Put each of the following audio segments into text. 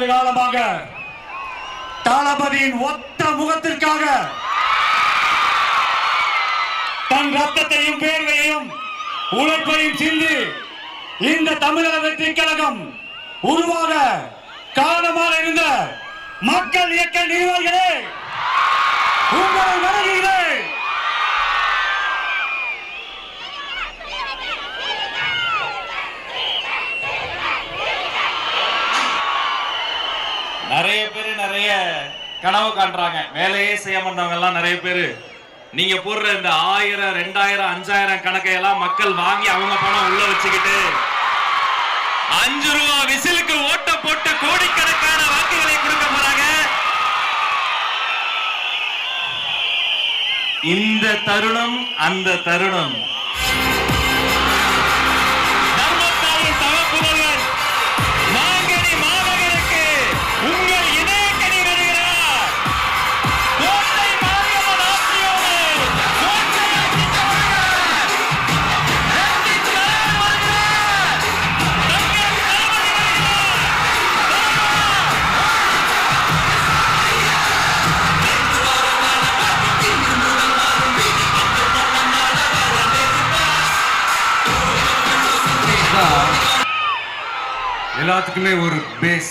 ஆண்டு காலமாக தளபதியின் ஒத்த முகத்திற்காக தன் ரத்தத்தையும் வேர்வையையும் உழைப்பையும் சிந்தி இந்த தமிழக வெற்றி கழகம் உருவாக காரணமாக இருந்த மக்கள் இயக்க நிர்வாகிகளே, உங்களை வணங்குகிறேன். நிறைய பேர் நிறைய கனவு காண்றாங்க. வேலையே செய்ய மாட்டவங்க எல்லாம் நிறைய பேர் நீங்க போடுற இந்த 1000, 2000, 5000 கணக்கையெல்லாம் மக்கள் வாங்கி அவங்க பணம் உள்ள வச்சுக்கிட்டு 5 ரூபா விசிலுக்கு ஓட்ட போட்டு கோடிக்கணக்கான வாக்குகளை கொடுக்க போறாங்க. இந்த தருணம் அந்த தருணம் எல்லாத்துக்குமே ஒரு பேஸ்,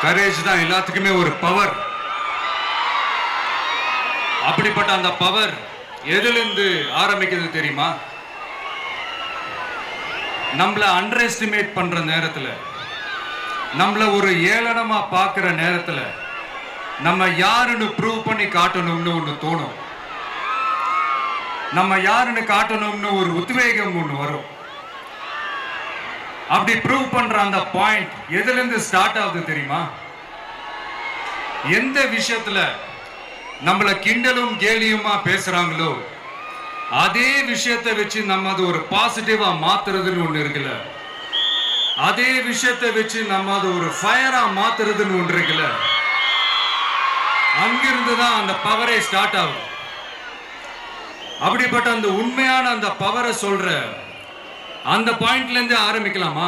கரேஜ் தான் எல்லாத்துக்குமே ஒரு பவர். அப்படிப்பட்ட அந்த பவர் எதிலிருந்து ஆரம்பிக்கிறது தெரியுமா? நம்மள அண்டர் எஸ்டிமேட் பண்ற நேரத்துல, நம்மள ஒரு ஏளனமா பார்க்கிற நேரத்துல நம்ம யாருன்னு ப்ரூவ் பண்ணி காட்டணும்னு ஒண்ணு தோணும். நம்ம யாருன்னு காட்டணும்னு ஒரு உத்வேகம் ஒண்ணு வரும். அப்படி ப்ரூவ் பண்ற அந்த பாயிண்ட் எதுல இருந்து ஸ்டார்ட் ஆகுது தெரியுமா? எந்த விஷயத்துல நம்மள கிண்டலும் கேலியுமா பேசுறாங்களோ அதே விஷயத்தை வச்சு நம்ம அது ஒரு பாசிட்டிவா மாத்துறதுன்னு ஒண்ணு இருக்குல்ல, அதே விஷயத்தை வச்சு நம்ம அது ஒரு ஃபயரா மாத்துறதுன்னு ஒன்று இருக்குல்ல, அங்கிருந்து தான் அந்த பவரே ஸ்டார்ட் ஆகும். அப்படிப்பட்ட அந்த உண்மையான அந்த பவரை சொல்ற அந்த பாயிண்ட்ல இருந்து ஆரம்பிக்கலாமா?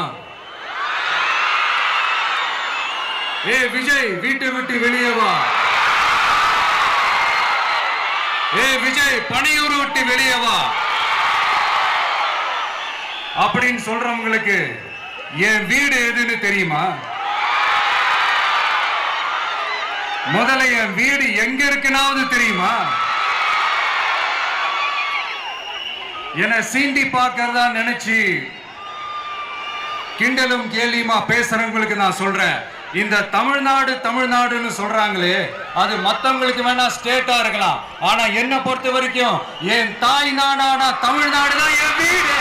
ஏ விஜய், வீட்டை விட்டு வெளியே வா. ஏ விஜய், பணியூர் விட்டு வெளியே வா அப்படின்னு சொல்றவங்களுக்கு என் வீடு எதுன்னு தெரியுமா? முதல்ல என் வீடு எங்க இருக்குனாவது தெரியுமா? என சீண்டி பார்க்கறதா நினைச்சு கிண்டலும் கேலியுமா பேசுறவங்களுக்கு நான் சொல்றேன், இந்த தமிழ்நாடு தமிழ்நாடுன்னு சொல்றாங்களே அது மத்தவங்களுக்கு வேணா ஸ்டேட்டா இருக்கலாம், ஆனா என்ன பொறுத்த வரைக்கும் என் தாய் நாடான தமிழ்நாடு தான் என் வீடு.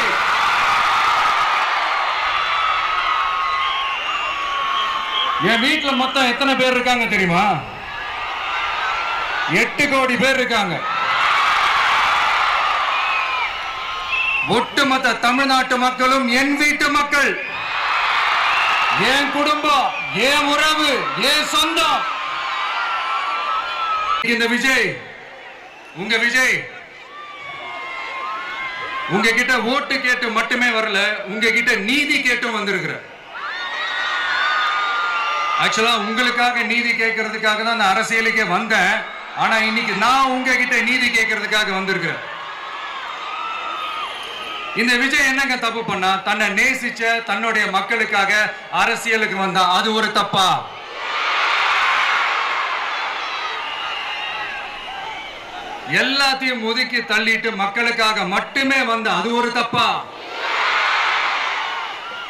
என் வீட்டுல மொத்தம் எத்தனை பேர் இருக்காங்க தெரியுமா? 8 கோடி பேர் இருக்காங்க. ஒட்டுமொத்த தமிழ்நாட்டு மக்களும் என் வீட்டு மக்கள், என் குடும்பம், என் உறவு, என் சொந்தம். இந்த விஜய், உங்க விஜய் உங்ககிட்ட ஓட்டு கேட்டு மட்டுமே வரல, உங்ககிட்ட நீதி கேட்டும் வந்திருக்கிற. ஆக்சுவலா உங்களுக்காக நீதி கேட்கறதுக்காக தான் நான் அரசியலுக்கே வந்தேன். ஆனா இன்னைக்கு நான் உங்ககிட்ட நீதி கேட்கறதுக்காக வந்திருக்கிறேன். இந்த விஜய் என்னங்க தப்பு பண்ணா? தன்னை நேசிச்ச தன்னுடைய மக்களுக்காக அரசியலுக்கு வந்தா அது ஒரு தப்பா? எல்லாத்தையும் ஒதுக்கி தள்ளிட்டு மக்களுக்காக மட்டுமே வந்த அது ஒரு தப்பா?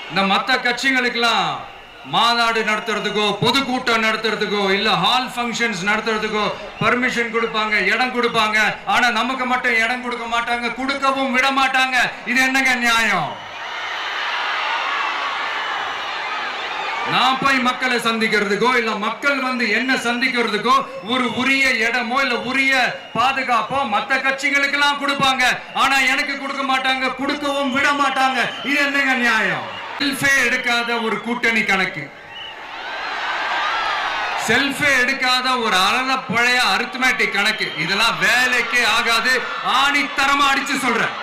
இந்த மத்த கட்சிகளுக்கெல்லாம் மாநாடு நடத்துறதுக்கோ பொதுக்கூட்டம் நடத்துறதுக்கோ இல்ல ஹால் ஃபங்க்ஷன்ஸ் நடத்துறதுக்கோ பர்மிஷன் கொடுப்பாங்க, இடம் கொடுப்பாங்க. ஆனா நமக்கு மட்டும் இடம் கொடுக்க மாட்டாங்க, கொடுக்கவும் விட மாட்டாங்க. இது என்னங்க நியாயம்? நான் போய் மக்களை சந்திக்கிறதுக்கோ இல்ல மக்கள் வந்து என்ன சந்திக்கிறதுக்கோ ஒரு உரிய இடமோ இல்ல உரிய பாதுகாப்போ மத்த கட்சிகளுக்கு எல்லாம் கொடுப்பாங்க, ஆனா எனக்கு கொடுக்க மாட்டாங்க, கொடுக்கவும் விட மாட்டாங்க. இது என்னங்க நியாயம்? செல்ஃபே எடுக்காத ஒரு கூட்டணி கணக்கு, செல்ஃபே எடுக்காத ஒரு அறத பழைய அரித்மெட்டிக் கணக்கு, இதெல்லாம் வேலைக்கே ஆகாது. ஆணித்தரமா அடிச்சு சொல்றேன்.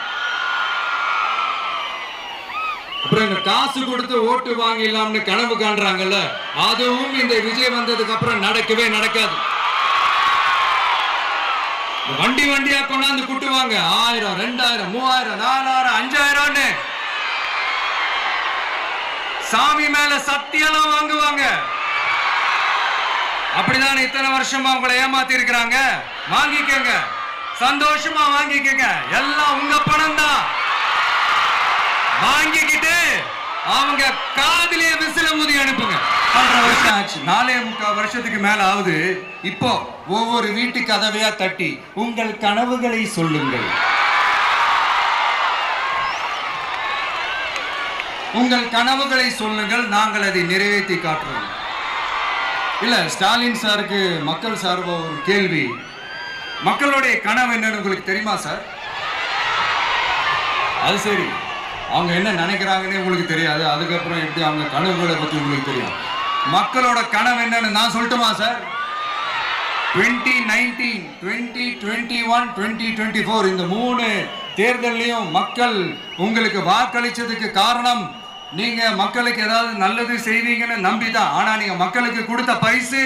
அப்புறம் இந்த காசு கொடுத்து ஓட்டு வாங்கிடலாம்னு கனவு காண்றாங்கல்ல, அதுவும் இந்த விஜய் வந்ததுக்கு அப்புறம் நடக்கவே நடக்காது. வண்டி வண்டியா கொண்டாந்து குட்டுவாங்க. 1000, 2000, 3000, 4000, 5000 சாமி மேல சத்தியெல்லாம் வாங்குவாங்க. அப்படிதான் இத்தனை வருஷமா உங்களை ஏமாத்தி இருக்கிறாங்க. வாங்கிக்கங்க, சந்தோஷமா வாங்கிக்கங்க. எல்லாம் உங்க பணம் தான். வாங்கிக்கிட்டு அவங்க காதிலே விசில ஊதி அனுப்புங்க. 1.5 வருஷம் ஆச்சு, 4.25 வருஷத்துக்கு மேல ஆகுது. இப்போ ஒவ்வொரு வீட்டு கதவையா தட்டி உங்கள் கனவுகளை சொல்லுங்கள், உங்கள் கனவுகளை சொல்லுங்கள், நாங்கள் அதை நிறைவேற்றி காட்டுறோம். இல்ல, ஸ்டாலின் சாருக்கு மக்கள் சார்பா ஒரு கேள்வி. மக்களுடைய கனவு என்னன்னு உங்களுக்கு தெரியுமா சார்? அது சரி, அவங்க என்ன நினைக்கிறாங்கன்னு உங்களுக்கு தெரியாது, அதுக்கப்புறம் எப்படி அவங்க கனவுகளை பற்றி உங்களுக்கு தெரியும். மக்களோட கனவு என்னன்னு நான் சொல்லட்டுமா சார்? 2019, 2021, 2024 இந்த 3 தேர்தலையும் மக்கள் உங்களுக்கு வாக்களிச்சதுக்கு காரணம் நீங்க மக்களுக்கு ஏதாவது நல்லது செய்வீங்கன்னு நம்பிதான். ஆனா நீங்க மக்களுக்கு கொடுத்த பரிசு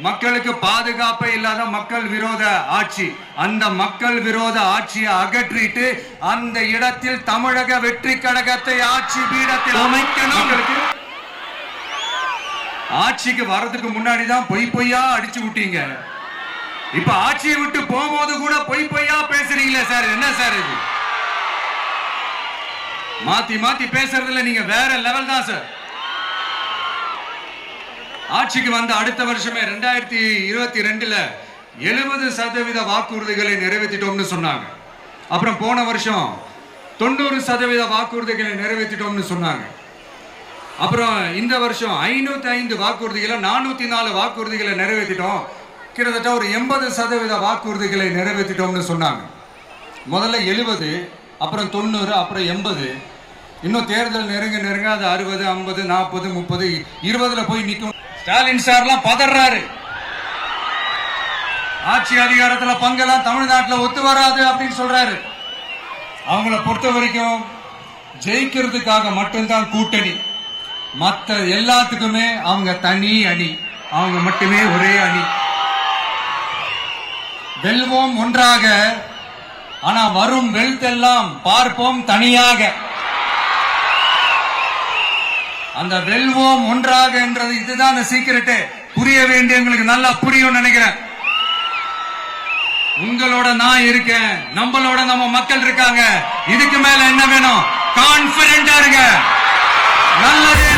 மக்களுக்கு பாதுகாப்பே இல்லாத மக்கள் விரோத ஆட்சி. அந்த மக்கள் விரோத ஆட்சியை அகற்றிட்டு அந்த இடத்தில் தமிழக வெற்றி கழகத்தை ஆட்சி பீடத்தில் அமைக்கணும். ஆட்சிக்கு வர்றதுக்கு முன்னாடி தான் பொய்யா அடிச்சு விட்டீங்க. இப்ப ஆட்சியை விட்டு போகும்போது கூட பொய்யா பேசுறீங்களே சார், என்ன சார் இது? மாத்தி மாத்தி பேசுறதுல நீங்க வேற லெவல் தான் சார். ஆட்சிக்கு வந்த அடுத்த வருஷமே 2022ல 70% வாக்குறுதிகளை நிறைவேற்றிட்டோம்னு சொன்னாங்க. அப்புறம் போன வருஷம் 90% வாக்குறுதிகளை நிறைவேற்றிட்டோம்னு சொன்னாங்க. அப்புறம் இந்த வருஷம் 505 வாக்குறுதிகளை 404 வாக்குறுதிகளை நிறைவேற்றிட்டோம். கிட்டத்தட்ட ஒரு 80% வாக்குறுதிகளை நிறைவேற்றிட்டோம்னு சொன்னாங்க. முதல்ல 70, அப்புறம் 90, அப்புறம் 80. இன்னும் தேர்தல் நெருங்க அது 60, 50, 40, 30, 20ல போய் நிற்கும். ஸ்டாலின் சார்லாம் பதறாரு. ஆட்சி அதிகாரத்துல பங்கெல்லாம் தமிழ்நாட்டில் ஒத்து வராது அப்படின்னு சொல்றாரு. அவங்கள பொறுத்த வரைக்கும் ஜெயிக்கிறதுக்காக மட்டும்தான் கூட்டணி, மற்ற எல்லாத்துக்குமே அவங்க தனி அணி, அவங்க மட்டுமே ஒரே அணி. வெல்வோம் ஒன்றாக, ஆனா வரும் வெல்த்தெல்லாம் பார்ப்போம் தனியாக. அந்த வெல்வோம் ஒன்றாக என்றது இதுதான் அந்த சீக்கிரட்டு. புரிய வேண்டியவங்களுக்கு நல்லா புரியும் நினைக்கிறேன். உங்களோட நான் இருக்கேன், நம்மளோட நம்ம மக்கள் இருக்காங்க. இதுக்கு மேல என்ன வேணும்? கான்பிடென்டா இருங்க. நல்லது